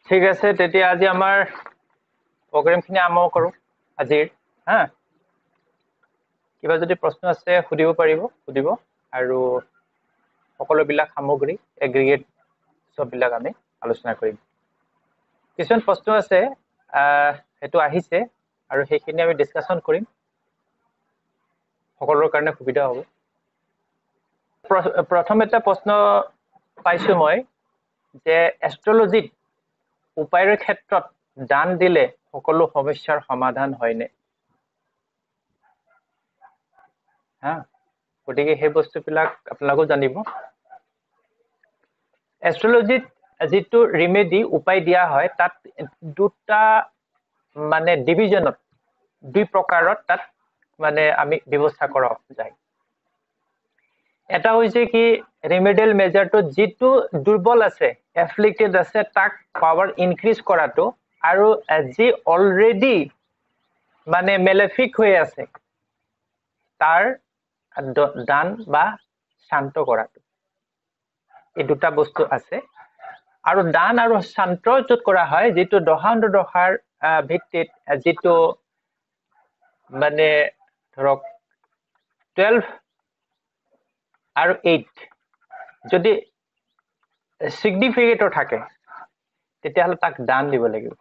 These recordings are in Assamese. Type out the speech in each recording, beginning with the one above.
ঠিক আছে তেতিয়া আজি আমাৰ প্ৰগ্ৰামখিনি আৰম্ভ কৰোঁ আজিৰ হা কিবা যদি প্ৰশ্ন আছে সুধিব পাৰিব সুধিব আৰু সকলোবিলাক সামগ্ৰী এগ্ৰিগেট সববিলাক আমি আলোচনা কৰিম কিছুমান প্ৰশ্ন আছে হেতু আহিছে আৰু সেইখিনি আমি ডিসকাশন কৰিম সকলোৰ কাৰণে সুবিধা হ'ব প্ৰথম এটা প্ৰশ্ন পাইছো মই যে এস্ট্ৰোলজিত উপায়ৰ ক্ষেত্ৰত দান দিলে সকলো সমস্যাৰ সমাধান হয়নে হা গতিকে সেই বস্তুবিলাক আপোনালোকে জানিব এস্ট্ৰোলজিত যেটো ৰেমেডি উপায় দিয়া হয় তাত দুটা মানে ডিভিজনত দুই প্ৰকাৰত তাত মানে আমি ব্যৱস্থা কৰা যায় এটা হৈছে কি ৰেমেডিয়েল মেজাৰটো যেটো দুৰ্বল আছে এফ্লিক্টেড আছে তাক পাৱাৰ ইনক্ৰিজ কৰাটো আৰু যি অলৰেডি মানে মেলেফিক হৈ আছে তাৰ দান বা শান্ত কৰাটো এই দুটা বস্তু আছে আৰু দান আৰু শান্ত যত কৰা হয় যেটো দহাৰ ভিত্তিত যেটো মানে ধৰক 12 আৰু 8 যদি সিগনিফিকেটৰ থাকে তেতিয়া হলে তাক দান দিব লাগিব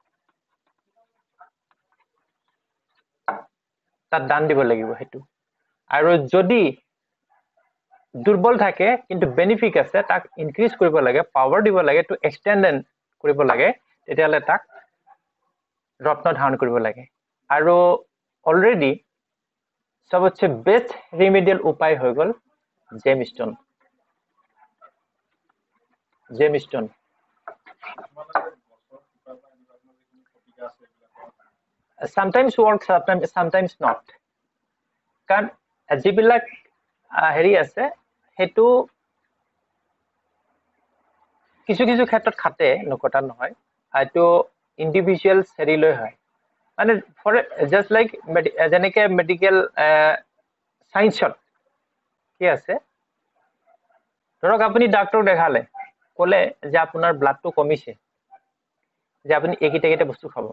তাত দান দিব লাগিব হেতু আৰু যদি দুৰ্বল থাকে কিন্তু বেনিফিক আছে তাক ইনক্ৰিজ কৰিব লাগে পাৱাৰ দিব লাগে টু এক্সটেন্ড কৰিব লাগে তেতিয়া হলে তাক ৰত্ন ধাৰণ কৰিব লাগে আৰু অলৰেডি সবতছে বেস্ট ৰেমেডিয়েল উপায় হৈ গল gemstone sometimes works sometimes not কাৰণ যিবিলাক হেৰি আছে হেতু কিছু কিছু ক্ষেত্ৰত খাতে নকটা নহয় হয়তো ইন্ডিভিজুৱেল হেৰি লৈ হয় মানে ফৰ জাস্ট লাইক যেনেকে মেডিকেল সায়েন্সত কি আছে ধৰক আপুনি ডাক্তৰ দেখালে ক'লে যে আপোনাৰ ব্লাডটো কমিছে যে আপুনি একিটা বস্তু খাব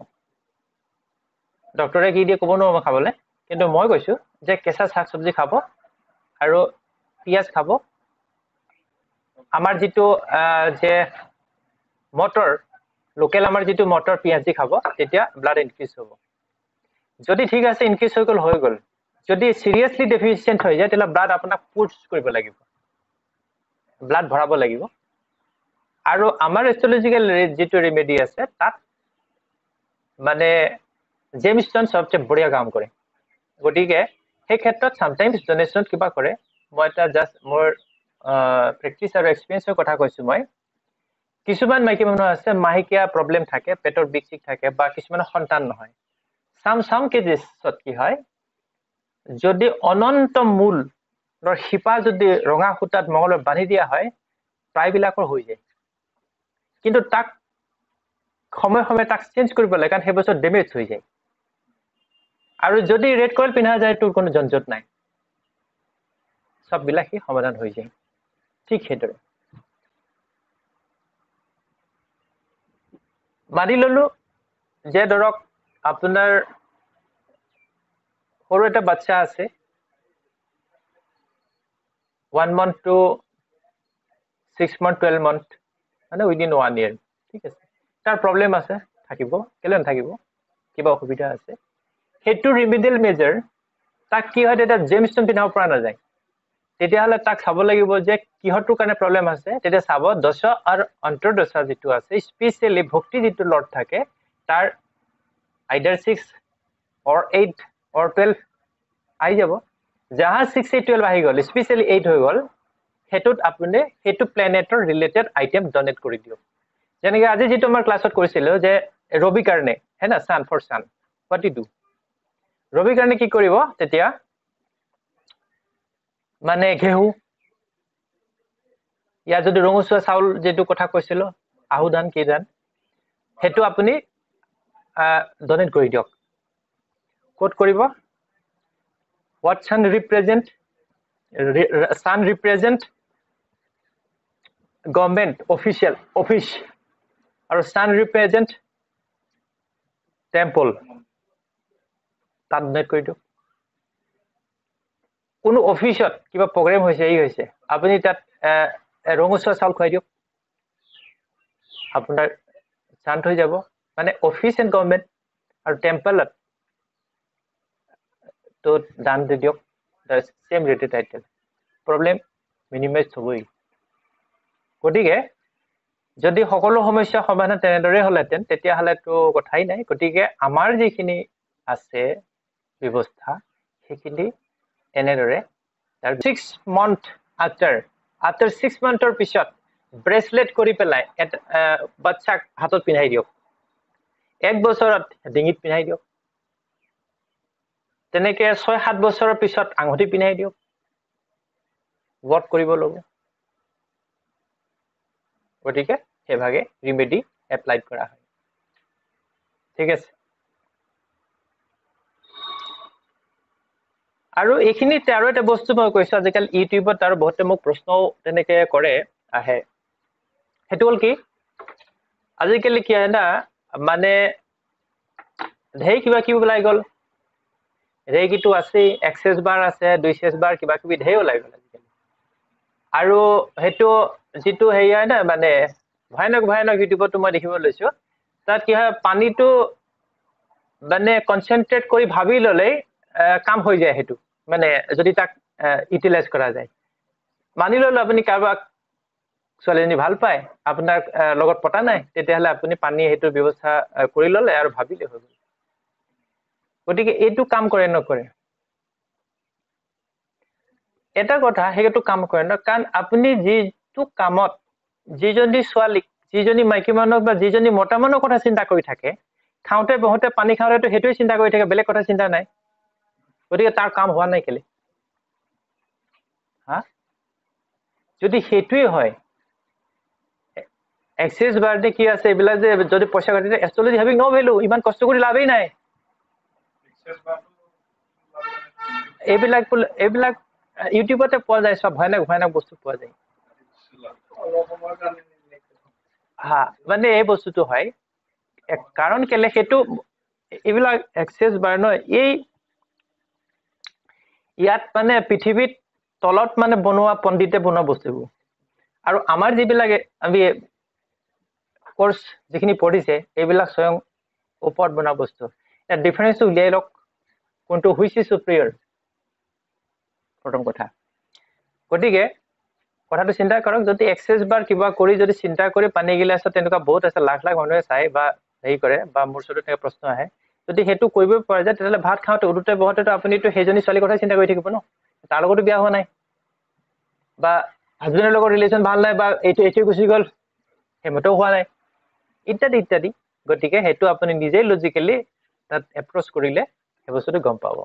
ডক্টৰে কি দিয়ে ক'ব নোৱাৰে খাবলে কিন্তু মই কৈছো যে কেঁচা শাক সবজি খাব আৰু পিয়াজ খাব আমাৰ যেটো যে মটৰ লোকেল আমাৰ যেটো মটৰ পিয়াজ দি খাব তেতিয়া ব্লাড ইনক্ৰিজ হ'ব যদি ঠিক আছে ইনক্ৰিজ হৈ গল যদি সিৰিয়াসলি ডেফিচিয়েন্ট হৈ যায় তেতিয়া ব্লাড আপোনাক পুশ কৰিব লাগিব ব্লাড ভৰাব লাগিব আৰু আমাৰ এস্ট্ৰোলজিক্যাল যেটো ৰেমেডি আছে তাত মানে জেমস্টোন সবচেয়ে বঢ়িয়া কাম কৰে গটিকে সেই ক্ষেত্ৰত সামটাইমস ডোনেশন কিবা কৰে মই এটা জাস্ট মোৰ প্ৰেক্টিস আৰু এক্সপেৰিয়েন্সৰ কথা কৈছো মই কিছুমান মাইকী মানুহ আছে মাহিকিয়া প্ৰবলেম থাকে পেটৰ বিষ থাকে বা কিছুমান সন্তান নহয় সাম কেজেছত কি হয় যদি অনন্ত মূল শিপা যদি ৰঙা খুঁটাত মঙলত বান্ধি দিয়া হয় প্ৰায়বিলাকৰ হৈ যায় কিন্তু তাক সময় তাক চেঞ্জ কৰিব লাগে কাৰণ সেই বছৰ ডেমেজ হৈ যায় আৰু যদি ৰেড কয়েল পিন্ধা যায় তোৰ কোনো জঞ্জট নাই সব বিলাকি সমাধান হৈ যায় ঠিক হেতু মানি ললো যে ধৰক আপোনাৰ সৰু এটা বাচ্চা আছে 1 month to 6 month 12 month মানে within 1 year ঠিক আছে তাৰ প্ৰবলেম আছে থাকিব কেলে নাথাকিব কিবা অসুবিধা আছে হেতু ৰেমেডিয়েল মেজাৰ তাক কি হয় এটা জেমস্টোন পিন্ধাব পৰা নাযায় তেতিয়া হলে তাক চাব লাগিব যে কিহতৰ কাৰণে প্ৰবলেম আছে তেতিয়া চাব দশ আৰু অন্তৰ্দশা যেটো আছে স্পেশালি ভক্তি যেটো লৰ্ড থাকে তাৰ either 6 or 8 or 12 আহি যাব যাহা 6 8 12 আহি গল স্পেশালি 8 হৈ গল হেতুত আপুনি হেতু প্ল্যানেটৰ ৰিলেটেড আইটেম ডোনেট কৰি দিও যেনেকৈ আজি যেটো আমাৰ ক্লাছত কৰিছিল যে ৰবি কাৰণে হেনা sun for sun what you do Rabi কাৰণে কি কৰিব তেতিয়া মানে ঘেহু ইয়া যদি ৰঙচুৱা চাউল যেটো কথা কৈছিল আহুদান কি দান হেতু আপুনি ডোনেট কৰি দিওক কোড কৰিব what sun represent government official office আৰু sun represent temple তাত ডনেট কৰি দিয়ক কোনো অফিচত কিবা প্ৰগ্ৰাম হৈছে এই হৈছে আপুনি তাত ৰঙচুৱা চাউল খুৱাই দিয়ক আপোনাৰ শান্ত হৈ যাব মানে অফিচ এণ্ড গভৰ্ণমেণ্ট আৰু টেম্পলত তো দান দি দিয়ক the same rated title problem minimize হ'বই গতিকে যদি সকলো সমস্যা সমাধান তেনেদৰে হ'লেহেঁতেন তেতিয়াহ'লেতো কথাই নাই গতিকে আমাৰ যিখিনি আছে ব্যৱস্থা সেইখিনি এনেদৰে 6 month after 6 monthৰ পিছত ব্ৰেসলেট কৰি পেলাই বাচ্চাক হাতত পিন্ধাই দিয়ক 1 বছৰত ডিঙিত পিন্ধাই দিয়ক তেনেকে 6-7 বছৰৰ পিছত আঙুঠি পিন্ধাই দিয়ক ওয়াৰ্ক কৰিব লব গতিকে হেভাগে ৰিমেডি এপ্লাইড কৰা হয় ঠিক আছে আৰু এইখিনিতে আৰু এটা বস্তু মই কৈছো আজিকালি ইউটিউবত আৰু বহুতে মোক প্ৰশ্ন তেনেকে কৰে আহে হেতু হল কি আজিকালি কি হয় না মানে ধেই কিবা কি ওলাই গল ৰেগিটো আছে এক্সেস বাৰ আছে দুইচেস বাৰ কিবা কিবি ধেই ওলাই গল আজিকালি আৰু হেতু যেটো হেই হয় না মানে ভয়ানক ইউটিউবত মই দেখিব লৈছো তাত কি হয় পানীটো মানে কনসেন্ট্ৰেট কৰি ভাবি ললে কাম হৈ যায় হেতু মানে যদি তাক ইউটিলাইজ কৰা যায় মানি ললো আপুনি কাৰোবাক ছোৱালীজনী ভাল পায় আপোনাৰ লগত পতা নাই তেতিয়াহলে আপুনি পানী হেতু ব্যৱস্থা কৰি ললে আৰু ভাবিলে হৈ গল গতিকে এইটো কাম কৰে নকৰে এটা কথা হেতু কাম কৰে ন কাৰণ আপুনি যিটো কামত যিজনী ছোৱালী যিজনী মাইকী মানুহ বা যিজনী মতা মানুহৰ কথা চিন্তা কৰি থাকে খাওঁতে বহুতে পানী খাওঁতে হেতুই চিন্তা কৰি থাকে বেলেগ কথা চিন্তা নাই গতিকে তাৰ কাম হোৱা নাই কেলে হা যদি হেতুই হয় এক্সেস বাৰডে কি আছে এবিলা যে যদি পইচা কাটিলে এস্ট্ৰোলজি হ্যাভিং নো ভ্যালু ইমান কষ্ট কৰি লাভই নাই এইবিলাক ইউটিউবতে পোৱা যায় সব ভয়ানক বস্তু পোৱা যায় হা মানে এই বস্তুটো হয় কাৰণ কেলে হেতু এইবিলাক এক্সেস বাৰ নহয় এই ইয়াত মানে পৃথিৱীত তলত মানে বনোৱা পণ্ডিতে বনোৱা বস্তুবোৰ আৰু আমাৰ যিবিলাকে আমি কোৰ্স যিখিনি পঢ়িছে এইবিলাক স্বয়ং ওপৰত বনোৱা বস্তু এটা ডিফাৰেন্স উলিয়াই লওক কোনটো হুইচ ইজ সুপিৰিয়ৰ প্ৰথম কথা গতিকে কথাটো চিন্তা কৰক যদি এক্সেস বাৰ কিবা কৰি যদি চিন্তা কৰি পানী গিলাছত তেনেকুৱা বহুত আছে লাখ মানুহে চাই বা হেই কৰে বা মোৰ ওচৰত এটা প্ৰশ্ন আহে যদি হেতু কৰিব পৰা যায় তেতিয়াহলে ভাত খাওঁতে উদুতে বহতেতো আপুনিতো হেজনী ছোৱালীৰ কথা চিন্তা কৰি থাকিব ন তাৰ লগতো বিয়া হোৱা নাই বা হাজবেণ্ডৰ লগত ৰিলেশন ভাল নাই বা এইটো গুচি গল হেমতো হোৱা নাই ইত্যাদি গতিকে হেতু আপুনি নিজে লজিক্যালি তাত এপ্ৰোচ কৰিলে এই বস্তুটো গম পাব